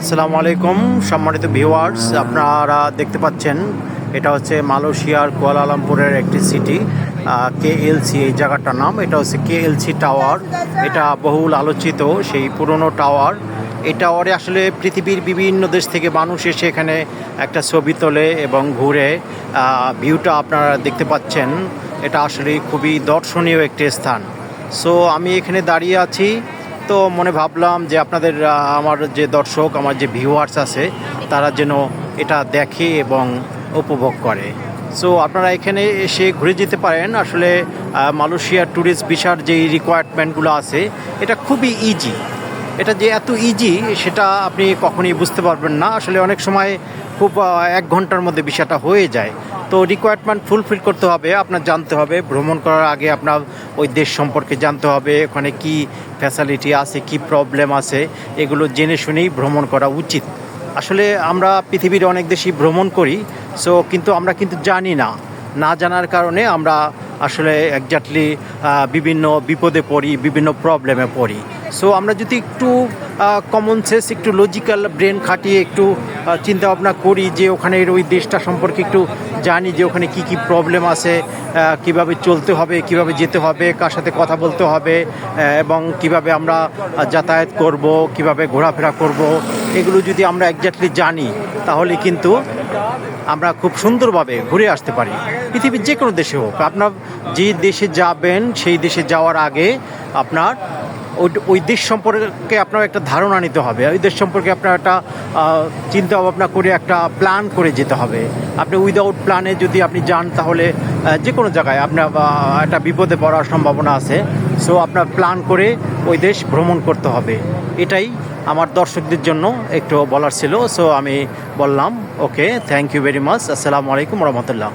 আসসালামু আলাইকুম সম্মানিত ভিউয়ার্স, আপনারা দেখতে পাচ্ছেন এটা হচ্ছে মালয়েশিয়ার কুয়ালালামপুরের একটি সিটি, কেএলসি এই জায়গাটার নাম। এটা হচ্ছে কেএলসি টাওয়ার। এটা বহুল আলোচিত সেই পুরনো টাওয়ার। এই টাওয়ারে আসলে পৃথিবীর বিভিন্ন দেশ থেকে মানুষ এসে এখানে একটা ছবি তোলে এবং ঘুরে। ভিউটা আপনারা দেখতে পাচ্ছেন, এটা আসলে খুবই দর্শনীয় একটি স্থান। সো আমি এখানে দাঁড়িয়ে আছি, তো মনে ভাবলাম যে আপনাদের আমার যে দর্শক, আমার যে ভিউয়ার্স আছে, তারা যেন এটা দেখে এবং উপভোগ করে। সো আপনারা এখানে এসে ঘুরে যেতে পারেন। আসলে মালয়েশিয়ার ট্যুরিস্ট ভিসার যেই রিকোয়ারমেন্টগুলো আছে, এটা খুবই ইজি। এটা যে এত ইজি সেটা আপনি কখনোই বুঝতে পারবেন না। আসলে অনেক সময় খুব 1 ঘন্টার মধ্যে বিষয়টা হয়ে যায়। তো রিকোয়ারমেন্ট ফুলফিল করতে হবে, আপনার জানতে হবে। ভ্রমণ করার আগে আপনার ওই দেশ সম্পর্কে জানতে হবে, ওখানে কি ফ্যাসিলিটি আছে, কি প্রবলেম আছে, এগুলো জেনে শুনেই ভ্রমণ করা উচিত। আসলে আমরা পৃথিবীর অনেক দেশই ভ্রমণ করি, কিন্তু আমরা কিন্তু জানি না। না জানার কারণে আমরা আসলে একজাক্টলি বিভিন্ন বিপদে পড়ি, বিভিন্ন প্রবলেমে পড়ি। সো আমরা যদি একটু কমন সেন্স, একটু লজিক্যাল ব্রেন খাটিয়ে একটু চিন্তা ভাবনা করি যে ওখানের ওই দেশটা সম্পর্কে একটু জানি, যে ওখানে কি কি প্রবলেম আছে, কিভাবে চলতে হবে, কিভাবে যেতে হবে, কার সাথে কথা বলতে হবে, এবং কিভাবে আমরা যাতায়াত করব, কিভাবে ঘোরাফেরা করব, এগুলো যদি আমরা একজাক্টলি জানি, তাহলে কিন্তু আমরা খুব সুন্দরভাবে ঘুরে আসতে পারি। পৃথিবীর যে কোনো দেশে হোক, আপনার যে দেশে যাবেন সেই দেশে যাওয়ার আগে আপনার ওই দেশ সম্পর্কে আপনার একটা ধারণা নিতে হবে। ওই দেশ সম্পর্কে আপনার একটা চিন্তা ভাবনা করে একটা প্ল্যান করে যেতে হবে। আপনি উইদাউট প্ল্যানে যদি আপনি যান, তাহলে যে কোনো জায়গায় আপনার একটা বিপদে পড়ার সম্ভাবনা আছে। সো আপনার প্ল্যান করে ওই দেশ ভ্রমণ করতে হবে। এটাই আমার দর্শকদের জন্য একটু বলার ছিল। সো আমি বললাম, ওকে, থ্যাংক ইউ ভেরি মাচ। আসসালামু আলাইকুম রহমতুল্লাহ।